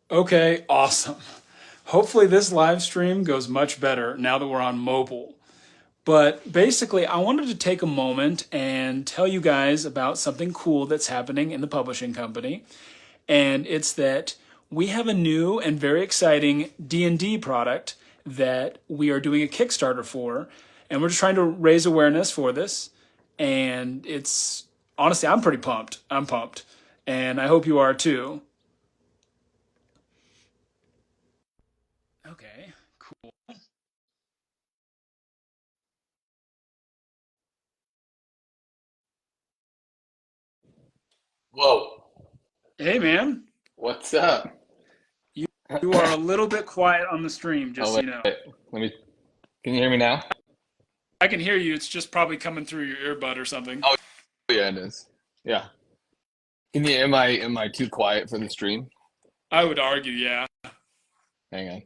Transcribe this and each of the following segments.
Okay, awesome. Hopefully, this live stream goes much better now that we're on mobile. But basically, I wanted to take a moment and tell you guys about something cool that's happening in the publishing company. And it's that we have a new and very exciting D&D product that we are doing a Kickstarter for. And we're just trying to raise awareness for this. And it's honestly, I'm pretty pumped. I'm pumped. And I hope you are too. Okay, cool. Whoa, Hey, man. what's up? You, you are a little bit quiet on the stream, just Oh so wait, you know. let me. Can you hear me now? I can hear you. It's just probably coming through your earbud or something. Oh yeah, it is. Yeah. Can you? Am I too quiet for the stream? I would argue, yeah. Hang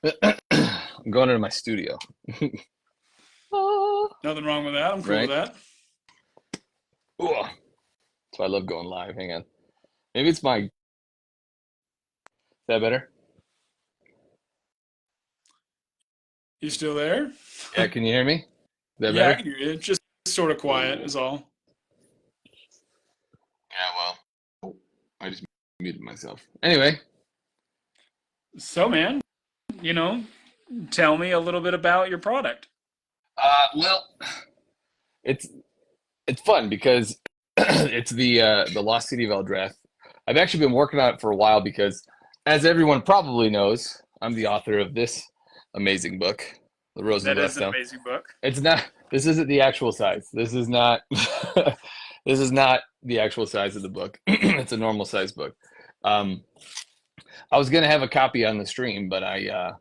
on. I'm going into my studio. Oh. Nothing wrong with that. I'm cool with Right. that. Ooh. So I love going live. Hang on. Maybe it's my. Is that better? You still there? Yeah. Can you hear me? Is that Yeah, I better? can hear you. Just sort of quiet is all. Yeah. Well, I just muted myself. Anyway. So, man, you know, tell me a little bit about your product. Well, it's it's fun because it's the Lost City of Eldrath. I've actually been working on it for a while because, as everyone probably knows, I'm the author of this amazing book, The Rose and That the is Glass an Stone. amazing book. It's not. This isn't the actual size. This is not. This is not the actual size of the book. It's a normal size book. Um, I was gonna have a copy on the stream, but I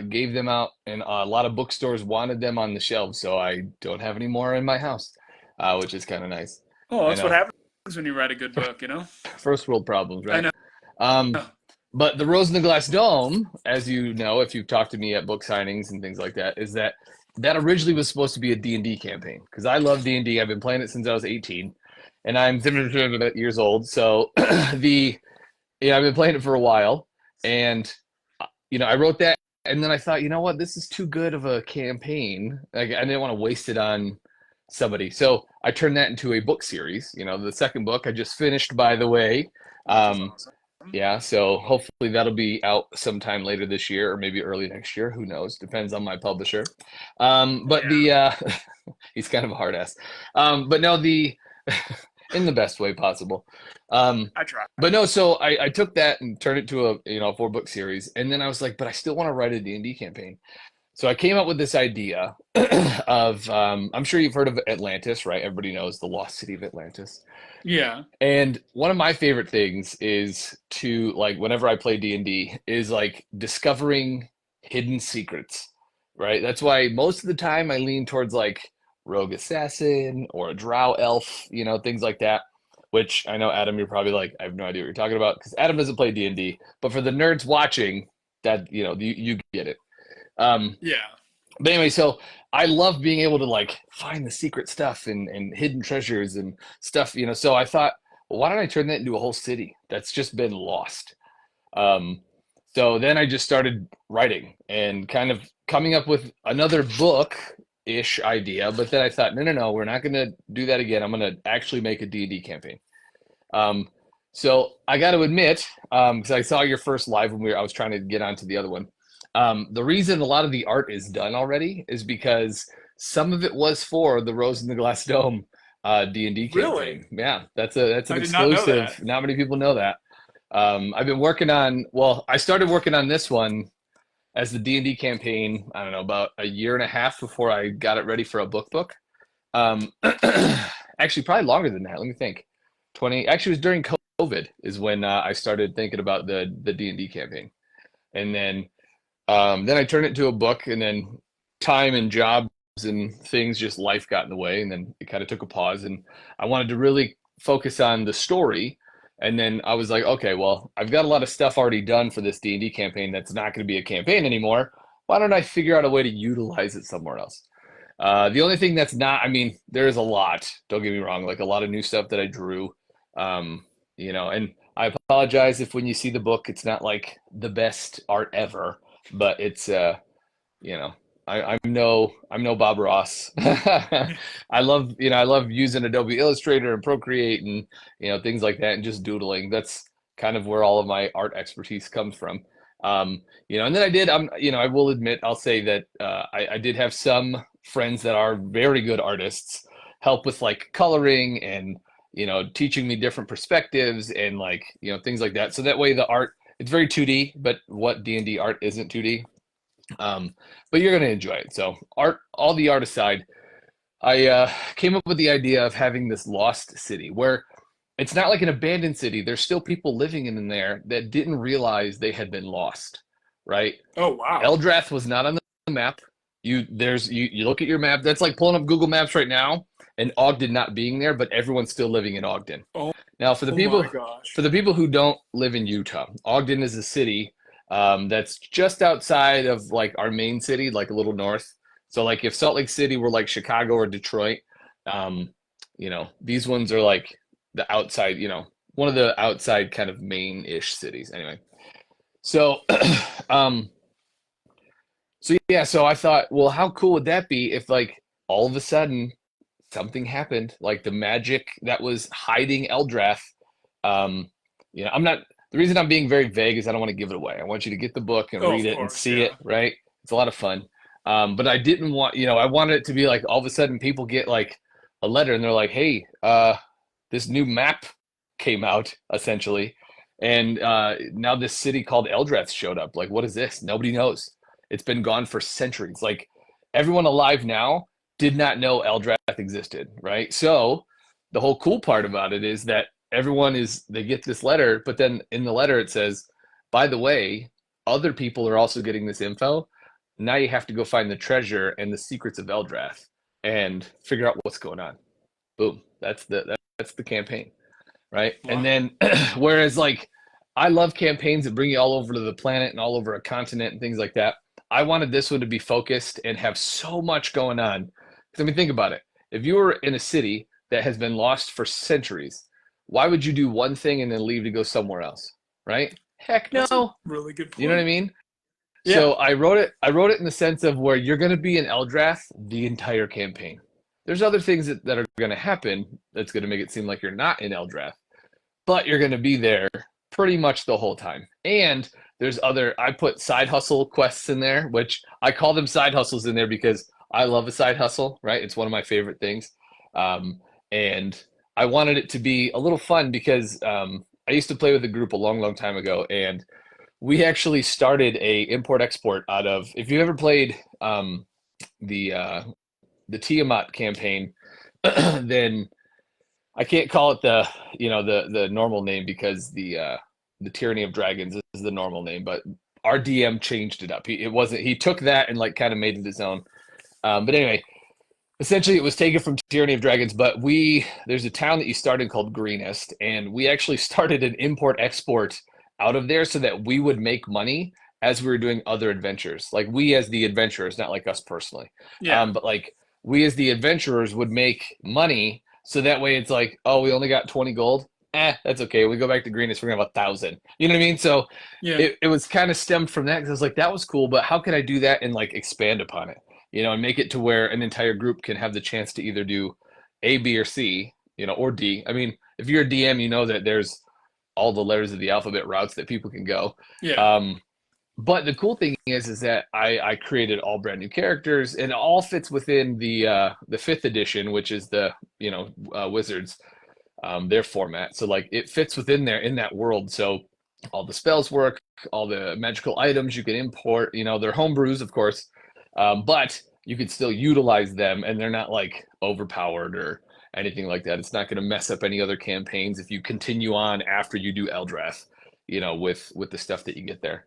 gave them out, and a lot of bookstores wanted them on the shelves, so I don't have any more in my house, which is kind of nice. Oh, I that's what know. happens when you write a good book, you know? First world problems, I right? know. Um, but the Rose in the Glass Dome, as you know, if you've talked to me at book signings and things like that, is that that originally was supposed to be a D&D campaign because I love D&D. I've been playing it since I was 18, and I'm years old. So the I've been playing it for a while, and I wrote that, and then I thought, you know what, this is too good of a campaign. Like, I didn't want to waste it on somebody, so I turned that into a book series. The second book I just finished, by the way. Which is Um, awesome. yeah, so hopefully that'll be out sometime later this year or maybe early next year. Who knows? Depends on my publisher. But Yeah, the he's kind of a hard ass. But no, the in the best way possible. Um, I try. but no, so I took that and turned it to a 4 book series, and then I was like, but I still want to write a D&D campaign. So I came up with this idea of I'm sure you've heard of Atlantis, right? Everybody knows the Lost City of Atlantis. Yeah. And one of my favorite things is to, like, whenever I play D&D is like discovering hidden secrets, right? That's why most of the time I lean towards like rogue assassin or a drow elf, things like that. Which I know, Adam, you're probably like, I have no idea what you're talking about because Adam doesn't play D&D. But for the nerds watching, that you get it. Um, Yeah. but anyway, so I love being able to like find the secret stuff and hidden treasures and stuff. So I thought, well, why don't I turn that into a whole city that's just been lost? Um, so then I just started writing and kind of coming up with another book ish idea. But then I thought, no, no, no, we're not going to do that again. I'm going to actually make a D&D campaign. Um, so I got to admit, because I saw your first live when I was trying to get onto the other one. The reason a lot of the art is done already is because some of it was for the Rose in the Glass Dome D&D Really? campaign. Yeah, that's an I did not know exclusive. that. Not many people know that. I've been working on. Well, I started working on this one as the D&D campaign. I don't know, about a year and a half before I got it ready for a book. Um, Actually, probably longer than that. Let me think. 20. Actually, it was during COVID is when I started thinking about the D&D campaign, and then I turned it into a book, and then time and jobs and things, just life got in the way, and then it kind of took a pause, and I wanted to really focus on the story. And then I was like, okay, well, I've got a lot of stuff already done for this D&D campaign that's not going to be a campaign anymore. Why don't I figure out a way to utilize it somewhere else? The only thing that's not, I mean, there's a lot, don't get me wrong, like a lot of new stuff that I drew. Um, And I apologize if when you see the book, it's not like the best art ever, but it's you know, I'm no Bob Ross. I love using Adobe Illustrator and Procreate and things like that and just doodling. That's kind of where all of my art expertise comes from. And then I will admit, I'll say that I did have some friends that are very good artists help with like coloring and teaching me different perspectives and like things like that. So that way the art it's very 2D, but what D&D art isn't 2D. But you're going to enjoy it. So all the art aside, I came up with the idea of having this lost city where it's not like an abandoned city. There's still people living in there that didn't realize they had been lost, right? Oh, wow. Eldrath was not on the map. You look at your map. That's like pulling up Google Maps right now, and Ogden not being there, but everyone's still living in Ogden. Oh, Now, oh my gosh. for the people who don't live in Utah, Ogden is a city that's just outside of like our main city, like a little north. So like if Salt Lake City were like Chicago or Detroit, these ones are like the outside, one of the outside kind of main-ish cities. Anyway, so so I thought, well, how cool would that be if like all of a sudden something happened, like the magic that was hiding Eldrath. I'm not. The reason I'm being very vague is I don't want to give it away. I want you to get the book and Oh, read of it and course. see Yeah. it. Right? It's a lot of fun. But I didn't want, I wanted it to be like all of a sudden people get like a letter and they're like, hey, this new map came out essentially, and now this city called Eldrath showed up. Like, what is this? Nobody knows. It's been gone for centuries. Like everyone alive now did not know Eldrath existed, right? So the whole cool part about it is that they get this letter, but then in the letter it says, by the way, other people are also getting this info. Now you have to go find the treasure and the secrets of Eldrath and figure out what's going on. Boom. That's the campaign, right? And Wow. then whereas like I love campaigns that bring you all over to the planet and all over a continent and things like that. I wanted this one to be focused and have so much going on. Because I mean, think about it. If you were in a city that has been lost for centuries, why would you do one thing and then leave to go somewhere else, right? Heck That's a no. really good You know what I point. mean? Yeah. So I wrote it in the sense of where you're going to be in Eldrath the entire campaign. There's other things that are going to happen that's going to make it seem like you're not in Eldrath, but you're going to be there pretty much the whole time. And I put side hustle quests in there, which I call them side hustles in there because I love a side hustle, right? It's one of my favorite things. And I wanted it to be a little fun because I used to play with a group a long, long time ago, and we actually started a import export out of. If you ever played the uh, the Tiamat campaign, then I can't call it the normal name because the Tyranny of Dragons is the normal name, but our DM changed it up. He took that and like kind of made it his own. But anyway, essentially it was taken from Tyranny of Dragons, but there's a town that you started called Greenest, and we actually started an import export out of there so that we would make money as we were doing other adventures. Like we as the adventurers, not like us personally. Yeah. But like we as the adventurers would make money so that way it's like, oh, we only got 20 gold. That's okay. We go back to Greenest, we're gonna have 1,000. You know what I mean? So Yeah. it was kind of stemmed from that because I was like, that was cool, but how can I do that and like expand upon it? And make it to where an entire group can have the chance to either do A, B, or C, or D. I mean, if you're a DM, you know that there's all the letters of the alphabet routes that people can go. Yeah. But the cool thing is that I created all brand new characters, and it all fits within the fifth edition, which is the Wizards their format. So like it fits within there in that world. So all the spells work, all the magical items you can import. They're homebrews, of course, but you could still utilize them, and they're not like overpowered or anything like that. It's not going to mess up any other campaigns if you continue on after you do Eldrath, with the stuff that you get there.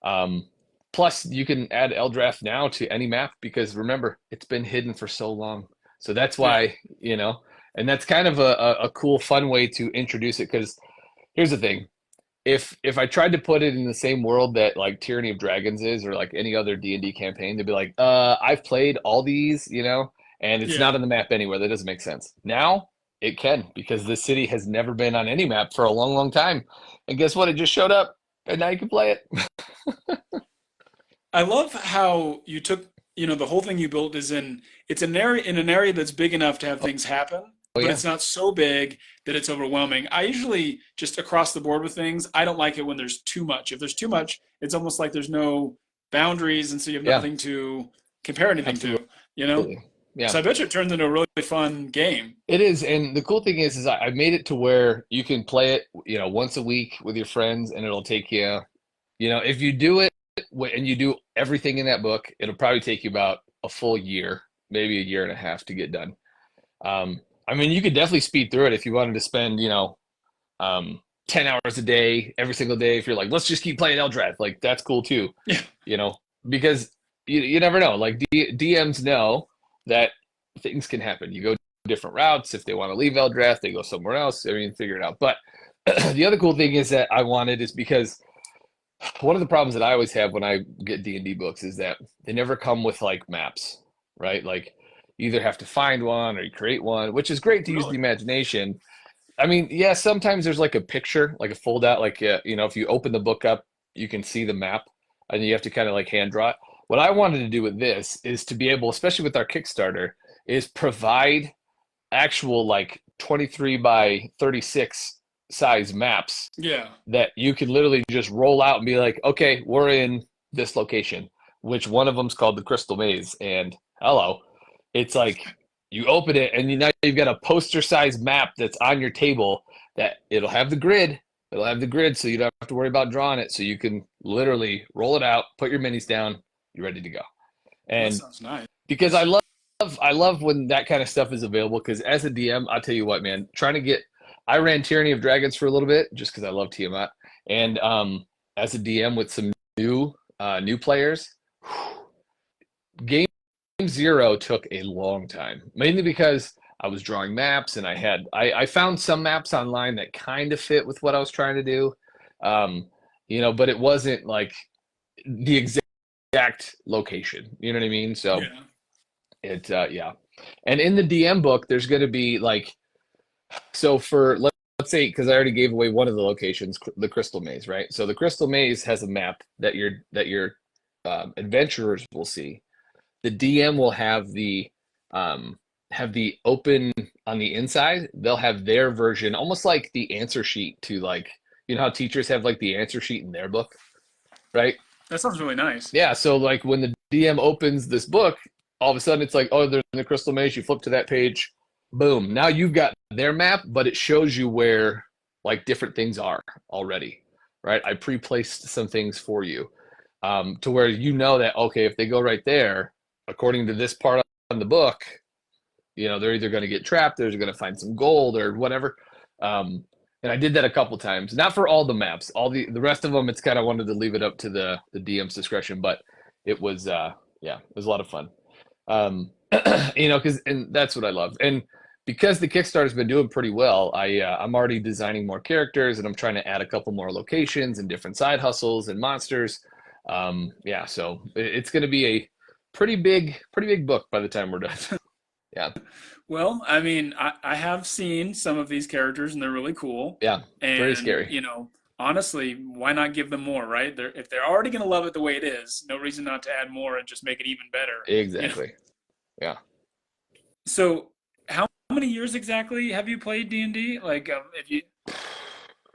Um, Plus, you can add Eldrath now to any map because remember, it's been hidden for so long. So that's Yeah. why, and that's kind of a cool, fun way to introduce it. Because here's the thing: if I tried to put it in the same world that like Tyranny of Dragons is, or like any other D&D campaign, they'd be like, I've played all these, and it's Yeah. not on the map anywhere. That doesn't make sense. Now it can, because this city has never been on any map for a long, long time. And guess what? It just showed up, and now you can play it. I love how you took, the whole thing you built is it's an area in an area that's big enough to have things happen, Oh but yeah, it's not so big that it's overwhelming. I usually just across the board with things, I don't like it when there's too much. If there's too much, it's almost like there's no boundaries, and so you have yeah, nothing to compare anything absolutely. to, you know? Yeah, So I bet you it turns into a really fun game. it is. And the cool thing is I made it to where you can play it, once a week with your friends, and it'll take you, if you do it and you do everything in that book, it'll probably take you about a full year, maybe a year and a half to get done. I mean, you could definitely speed through it if you wanted to spend, 10 hours a day, every single day. If you're like, let's just keep playing Eldrath, like that's cool too, Yeah. you know, because you never know. Like DMs know that things can happen. You go different routes. If they want to leave Eldrath, they go somewhere else. I mean, figure it out. But the other cool thing is that I wanted is because one of the problems that I always have when I get D&D books is that they never come with like maps, right? Like you either have to find one or you create one, which is great to use the Really? imagination. I mean, yeah, sometimes there's like a picture, like a fold out, like, if you open the book up, you can see the map and you have to kind of like hand draw it. What I wanted to do with this is to be able, especially with our Kickstarter, is provide actual like 23 by 36 size maps Yeah. that you could literally just roll out and be like, okay, we're in this location, which one of them's called the Crystal Maze. And hello, it's like you open it and now you've got a poster sized map that's on your table that it'll have the grid. It'll have the grid so you don't have to worry about drawing it. So you can literally roll it out, put your minis down, you're ready to go. Well, that And sounds nice. because I love when that kind of stuff is available because as a DM, I'll tell you what, man, I ran Tyranny of Dragons for a little bit just because I love Tiamat. And as a DM with some new players, game zero took a long time, mainly because I was drawing maps and I found some maps online that kind of fit with what I was trying to do. Um, but it wasn't like the exact location. You know what I mean? So Yeah. yeah. And in the DM book, there's going to be like, so let's say, because I already gave away one of the locations, the Crystal Maze, right? So the Crystal Maze has a map that your adventurers will see. The DM will have the open on the inside. They'll have their version, almost like the answer sheet to like, how teachers have like the answer sheet in their book, right? That sounds really nice. Yeah, so like when the DM opens this book, all of a sudden it's like, oh, they're in the Crystal Maze. You flip to that page, boom. Now you've got their map, but it shows you where like different things are already, right? I pre-placed some things for you, to where that, okay, if they go right there, according to this part on the book, they're either going to get trapped, they're going to find some gold or whatever. And I did that a couple times, not for all the maps. All the rest of them, it's kind of wanted to leave it up to the DM's discretion, but it was yeah, it was a lot of fun. And that's what I love. And because the Kickstarter's been doing pretty well, I'm already designing more characters, and I'm trying to add a couple more locations and different side hustles and monsters. Yeah, so it's going to be a pretty big book by the time we're done. Yeah, Well, I mean, I have seen some of these characters and they're really cool. yeah, very And, scary. honestly, why not give them more, right? If they're already going to love it the way it is, no reason not to add more and just make it even better. You know. Exactly. Yeah. So, how many years exactly have you played D&D? Like, if you,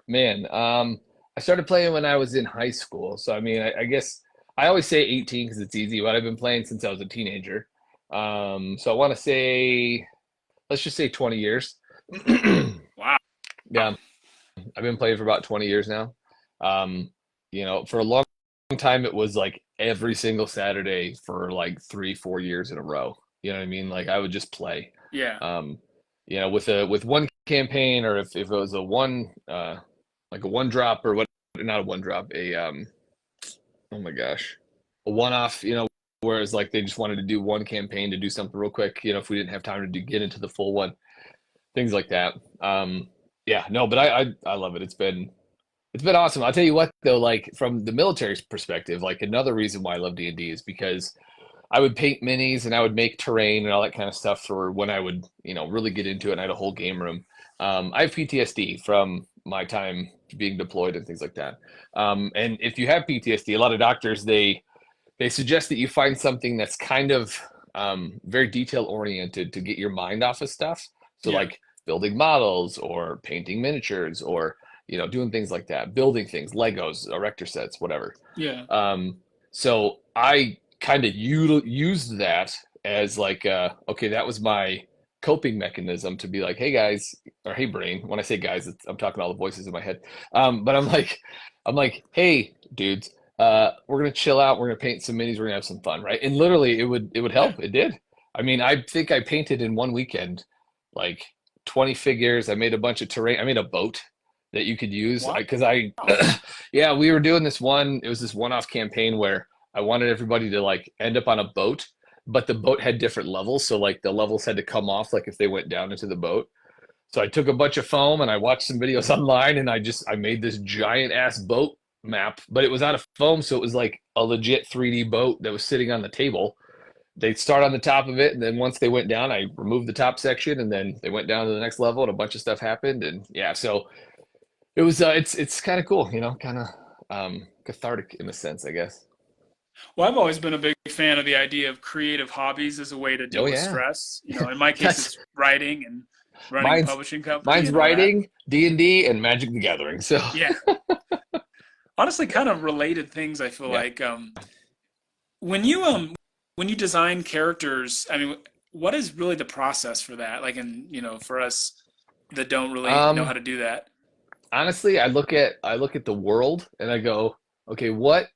Man, I started playing when I was in high school. So, I mean, I guess I always say 18 because it's easy, but I've been playing since I was a teenager. So I want to say, let's just say 20 years. wow. Yeah, I've been playing for about 20 years now. For a long time, it was like every single Saturday for like 3, 4 years in a row. You know what I mean? Like I would just play. Yeah. Um, with one campaign, or if it was a one like a one drop or what, not a one drop, oh my gosh, a one off. Whereas like they just wanted to do one campaign to do something real quick. If we didn't have time to get into the full one, things like that. Yeah, no, but I love it. It's been awesome. I'll tell you what though, like from the military's perspective, like another reason why I love D&D is because I would paint minis and I would make terrain and all that kind of stuff for when I would, really get into it and I had a whole game room. I have PTSD from my time being deployed and things like that. And if you have PTSD, a lot of doctors, they suggest that you find something that's kind of very detail oriented to get your mind off of stuff. So Yeah. like building models or painting miniatures or doing things like that, building things, Legos, erector sets, whatever. Yeah. Um, so I kind of used that as like, okay, that was my coping mechanism to be like, hey guys, or hey brain. When I say guys, I'm talking all the voices in my head. But I'm like, hey dudes, we're gonna chill out. We're gonna paint some minis. We're gonna have some fun, right? And literally, it would Yeah. help. It did. I mean, I think I painted in one weekend like 20 figures. I made a bunch of terrain. I made a boat that you could use Wow. because yeah, we were doing this one. It was this one-off campaign where I wanted everybody to like end up on a boat, but the boat had different levels. So like the levels had to come off like if they went down into the boat. So I took a bunch of foam and I watched some videos online and I made this giant ass boat map, but it was out of foam, so it was like a legit 3D boat that was sitting on the table. They'd start on the top of it, and then once they went down, I removed the top section, and then they went down to the next level, and a bunch of stuff happened, and yeah, so it was it's kind of cool, kind of cathartic in a sense, I guess. Well, I've always been a big fan of the idea of creative hobbies as a way to deal Oh with yeah, stress. In my case, that's it's writing and running a mine's publishing company mine's and all that. writing, D&D, and Magic the Gathering. So Yeah. Honestly, kind of related things, I feel yeah. like. When you design characters, I mean, what is really the process for that? Like, for us that don't really know how Um, to do that. Honestly, I look at the world and I go, okay, what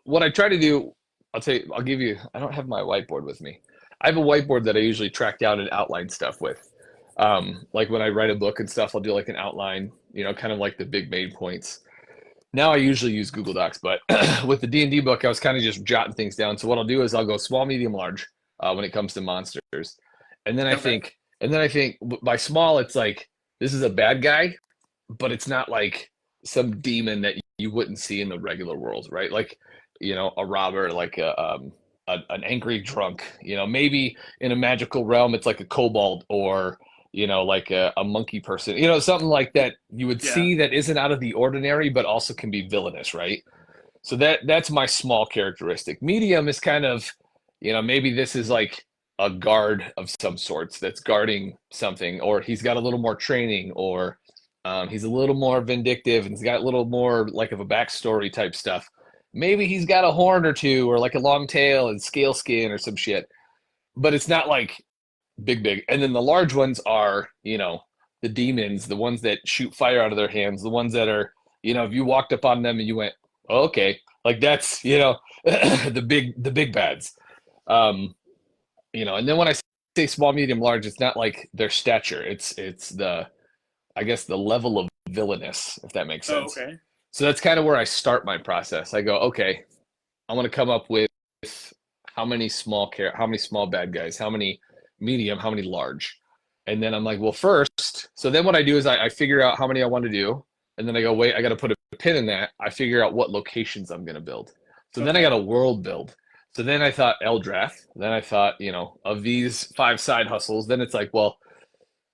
I try to do, I'll give you, I don't have my whiteboard with me. I have a whiteboard that I usually track down and outline stuff with. Like when I write a book and stuff, I'll do like an outline, kind of like the big main points. Now I usually use Google Docs, but with the D&D book, I was kind of just jotting things down. So what I'll do is I'll go small, medium, large when it comes to monsters. And then I Okay. think, and then I think by small, it's like, this is a bad guy, but it's not like some demon that you wouldn't see in the regular world, right? Like, a robber, like an angry drunk. Maybe in a magical realm, it's like a kobold or like a monkey person. Something like that you would Yeah. see that isn't out of the ordinary, but also can be villainous, right? So that's my small characteristic. Medium is kind of, maybe this is like a guard of some sorts that's guarding something, or he's got a little more training, or he's a little more vindictive and he's got a little more like of a backstory type stuff. Maybe he's got a horn or two, or like a long tail and scale skin or some shit, but it's not like big. And then the large ones are, the demons, the ones that shoot fire out of their hands, the ones that are, if you walked up on them and you went, oh, okay, like that's, the big bads. Um, and then when I say small, medium, large, it's not like their stature. It's the, I guess, the level of villainous, if that makes Oh, sense. okay. So that's kind of where I start my process. I go, okay, I want to come up with how many small bad guys, how many medium, how many large. And then I'm like, well, first, so then what I do is I figure out how many I want to do. And then I go, wait, I got to put a pin in that. I figure out what locations I'm going to build. So then I got Okay. a world build. So then I thought Eldrath. Then I thought, of these 5 side hustles, then it's like, well,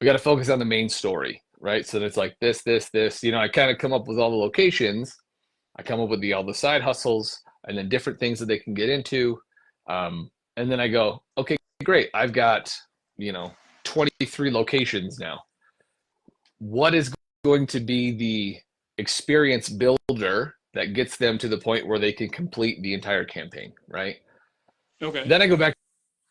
we got to focus on the main story, right? So then it's like this. I kind of come up with all the locations. I come up with all the side hustles and then different things that they can get into. And then I go, okay, great. I've got, you know, 23 locations now. What is going to be the experience builder that gets them to the point where they can complete the entire campaign, right? Okay. Then I go back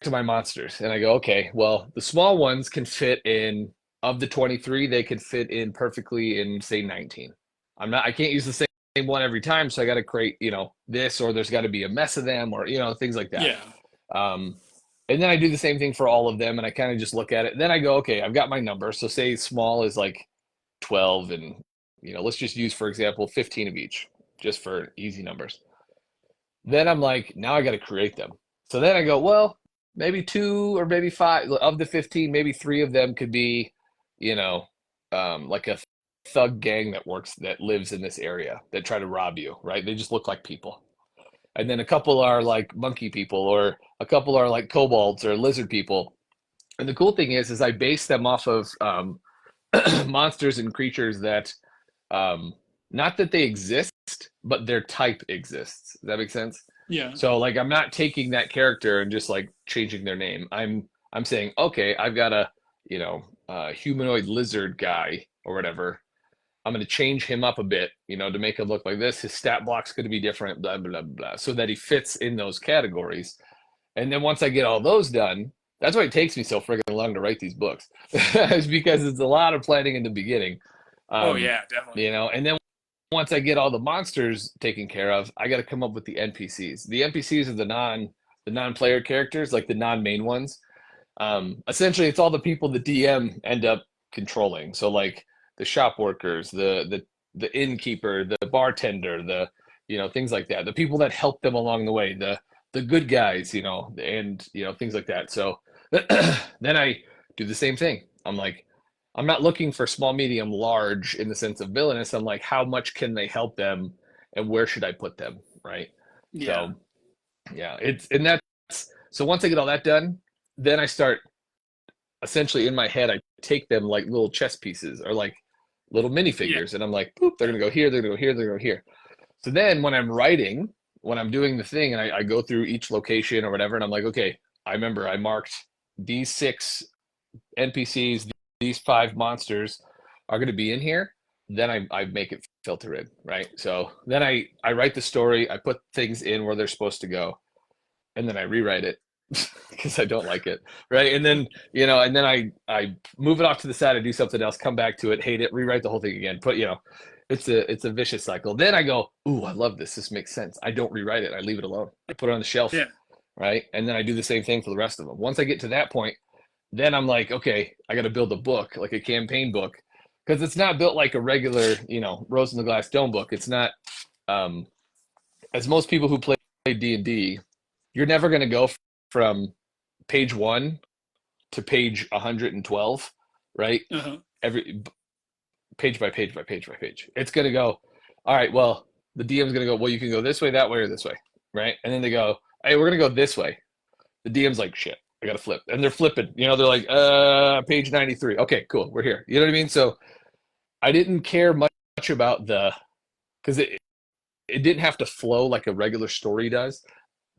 to my monsters and I go, okay, well, the small ones can fit in, of the 23, they could fit in perfectly in, say, 19. I can't use the same one every time. So I got to create, this, or there's got to be a mess of them, or, things like that. Yeah. Um, and then I do the same thing for all of them. And I kind of just look at it. Then I go, okay, I've got my number. So say small is like 12 and, let's just use, for example, 15 of each, just for easy numbers. Then I'm like, now I got to create them. So then I go, well, maybe 2 or maybe 5 of the 15, maybe 3 of them could be, you know, like a thug gang that lives in this area that try to rob you, right? They just look like people. and then a couple are like monkey people, or a couple are like kobolds or lizard people. And the cool thing is I base them off of monsters and creatures that um, not that they exist, but their type exists. Does that make sense? Yeah. So like I'm not taking that character and just like changing their name. I'm saying, okay, I've got a, humanoid lizard guy or whatever. I'm going to change him up a bit, to make him look like this. His stat block's going to be different, blah, blah, blah, so that he fits in those categories. And then once I get all those done, that's why it takes me so friggin' long to write these books. It's because it's a lot of planning in the beginning. Oh Um, yeah, definitely. and then once I get all the monsters taken care of, I got to come up with the NPCs. The NPCs are the non-player characters, like the non-main ones. Essentially, it's all the people the DM end up controlling. So like the shop workers, the innkeeper, the bartender, the things like that. The people that help them along the way, the good guys, and things like that. So then I do the same thing. I'm like, I'm not looking for small, medium, large in the sense of villainous. I'm like, how much can they help them, and where should I put them, right? Yeah. So yeah, that's so once I get all that done, then I start essentially in my head. I take them like little chess pieces or like little Yeah. minifigures, and I'm like, boop, they're gonna go here, they're gonna go here, they're gonna go here. So then when I'm writing, when I'm doing the thing, and I go through each location or whatever, and I'm like, okay, I remember I marked these 6 NPCs, these 5 monsters are going to be in here. Then I make it filter in, right? So then I write the story, I put things in where they're supposed to go, and then I rewrite it because I don't like it, right? And then and then I move it off to the side, I do something else, come back to it, hate it, rewrite the whole thing again. Put it's a vicious cycle. Then I go, ooh, I love this. This makes sense. I don't rewrite it. I leave it alone. I put it on the shelf, Yeah. right? And then I do the same thing for the rest of them. Once I get to that point, then I'm like, okay, I got to build a book, like a campaign book, because it's not built like a regular, Rose in the Glass Dome book. It's not, um, as most people who play D&D, you're never going to go from page 1 to page 112, right? Uh-huh. Every page by page by page by page. It's going to go, all right, well, the DM's going to go, well, you can go this way, that way, or this way, right? And then they go, hey, we're going to go this way. The DM's like, shit, I got to flip. And they're flipping, they're like, page 93. Okay, cool, we're here. You know what I mean? So I didn't care much about because it didn't have to flow like a regular story does.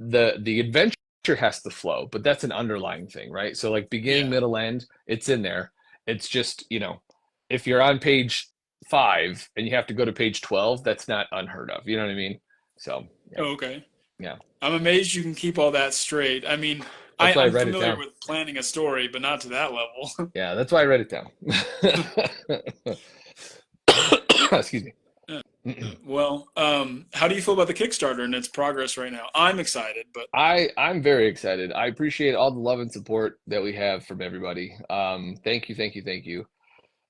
The adventure has to flow, but that's an underlying thing, right? So like beginning, Yeah. middle, end, it's in there. It's just, if you're on page 5 and you have to go to page 12, that's not unheard of. You know what I mean? So yeah, Oh, okay. yeah. I'm amazed you can keep all that straight. I mean, That's why I I'm write it familiar down. with planning a story, but not to that level. Yeah, that's why I write it down. Excuse me. Yeah. Well, how do you feel about the Kickstarter and its progress right now? I'm excited, but I'm very excited. I appreciate all the love and support that we have from everybody. Thank you, thank you, thank you.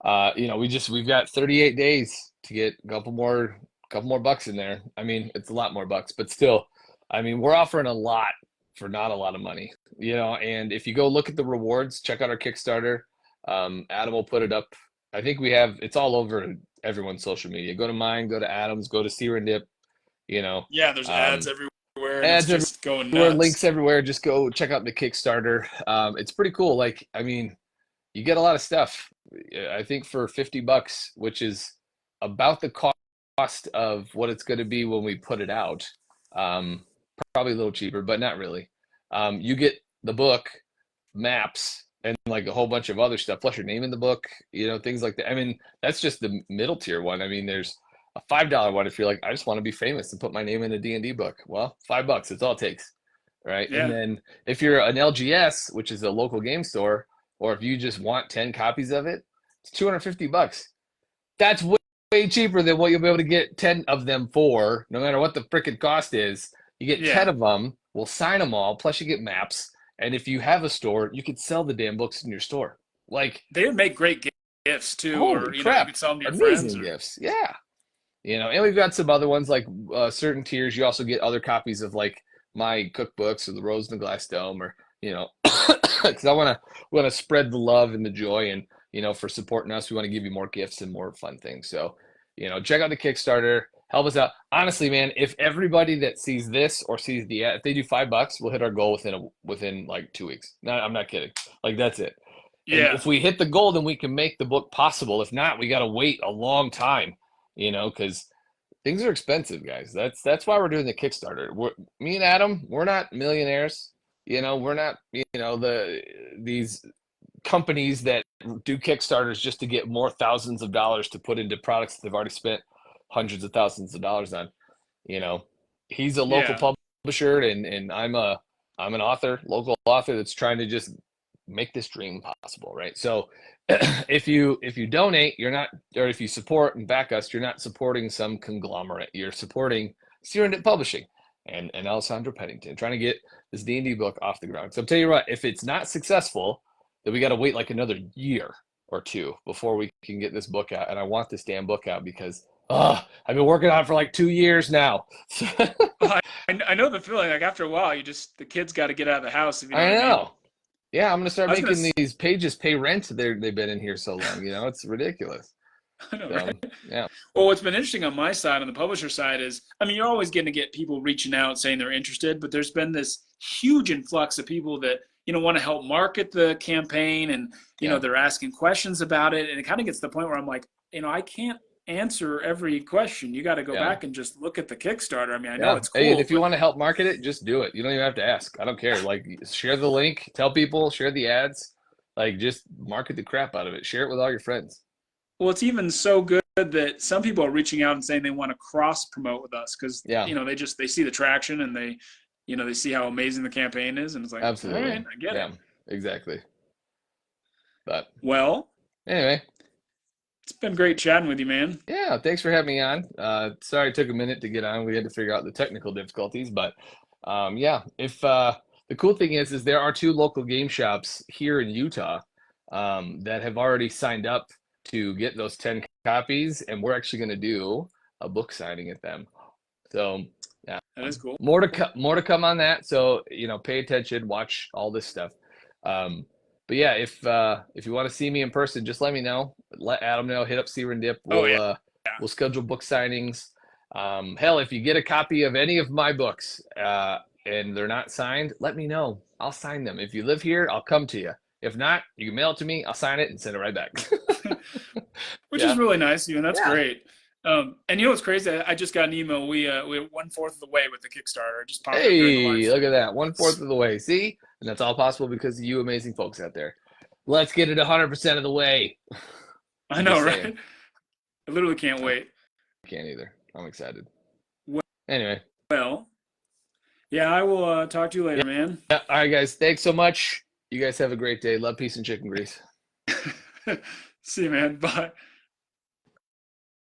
We've got 38 days to get a couple more bucks in there. I mean, it's a lot more bucks, but still, I mean, we're offering a lot for not a lot of money, and if you go look at the rewards, check out our Kickstarter. Adam will put it up. I think it's all over everyone's social media. Go to mine, go to Adam's, go to Seerendip, you know, yeah, there's ads um, everywhere and it's ads just going everywhere, nuts. links everywhere. Just go check out the Kickstarter. It's pretty cool. Like, I mean, you get a lot of stuff. I think for $50, which is about the cost of what it's going to be when we put it out. Um, Probably a little cheaper, but not really. You get the book, maps, and like a whole bunch of other stuff, plus your name in the book, things like that. I mean, that's just the middle tier one. I mean, there's a $5 one if you're like, I just want to be famous and put my name in a D&D book. Well, $5, it's all it takes, right? And Yeah. then if you're an LGS, which is a local game store, or if you just want 10 copies of it, it's $250. That's way cheaper than what you'll be able to get 10 of them for, no matter what the freaking cost is. You get 10 Yeah. of them, we'll sign them all, plus you get maps. And if you have a store, you could sell the damn books in your store. Like, They would make great gifts too, holy or you crap, could sell them to your friends amazing or gifts. Yeah. And we've got some other ones like certain tiers. You also get other copies of like my cookbooks or the Rose in the Glass Dome, or, because I want to spread the love and the joy, and for supporting us, we want to give you more gifts and more fun things. So, check out the Kickstarter. help us out. Honestly, man, if everybody that sees this or sees the ad, if they do $5, we'll hit our goal within like 2 weeks. No, I'm not kidding. Like that's it. And Yeah. if we hit the goal, then we can make the book possible. If not, we got to wait a long time, because things are expensive, guys. That's why we're doing the Kickstarter. Me and Adam, we're not millionaires. We're not, these companies that do Kickstarters just to get more thousands of dollars to put into products that they've already spent hundreds of thousands of dollars on. He's a local Yeah. publisher, and I'm an author, local author that's trying to just make this dream possible, right? So if you donate, you're not, or if you support and back us, you're not supporting some conglomerate. You're supporting Seerendip Publishing and Alessandro Penington, trying to get this D&D book off the ground. So I'll tell you what, if it's not successful, then we got to wait like another year or two before we can get this book out. And I want this damn book out because I've been working on it for like 2 years now. I know the feeling. Like after a while, the kids got to get out of the house. If you know I what I mean. know. Yeah, I'm gonna start I was making gonna these pages pay rent. They've been in here so long. It's ridiculous. I know, So, right? yeah. Well, what's been interesting on my side, on the publisher side, is, I mean, you're always going to get people reaching out saying they're interested, but there's been this huge influx of people that, want to help market the campaign, and, Yeah. they're asking questions about it. And it kind of gets to the point where I'm like, I can't answer every question. You got to go Yeah. back and just look at the Kickstarter. I mean, I know Yeah. it's cool. Hey, and if you but want to help market it, just do it. You don't even have to ask. I don't care. Like, share the link, tell people, share the ads, like just market the crap out of it. Share it with all your friends. Well, it's even so good that some people are reaching out and saying they want to cross promote with us because, Yeah. they see the traction, and they see how amazing the campaign is, and it's like, Absolutely. all right, I get Yeah, it. exactly. But Well, anyway, it's been great chatting with you, man. yeah, thanks for having me on. Sorry it took a minute to get on. We had to figure out the technical difficulties, but yeah, if the cool thing is there are 2 local game shops here in Utah that have already signed up to get those 10 copies, and we're actually going to do a book signing at them. So yeah, That is cool. more to come on that. So pay attention, watch all this stuff. But yeah, if you want to see me in person, just let me know. Let Adam know. Hit up Seerendip. We'll schedule book signings. Hell, if you get a copy of any of my books and they're not signed, let me know. I'll sign them. If you live here, I'll come to you. If not, you can mail it to me. I'll sign it and send it right back. Which Yeah. is really nice of you, and that's Yeah. great. And what's crazy? I just got an email. We're 1/4 of the way with the Kickstarter. It just popped up during the live Hey, stream. look at that. 1/4 of the way. See? And that's all possible because of you amazing folks out there. Let's get it 100% of the way. I know, Just right? saying. I literally can't wait. Can't either. I'm excited. Well- Anyway. Well, yeah, I will talk to you later, man. Yeah, all right, guys. Thanks so much. You guys have a great day. Love, peace, and chicken grease. See you, man. Bye.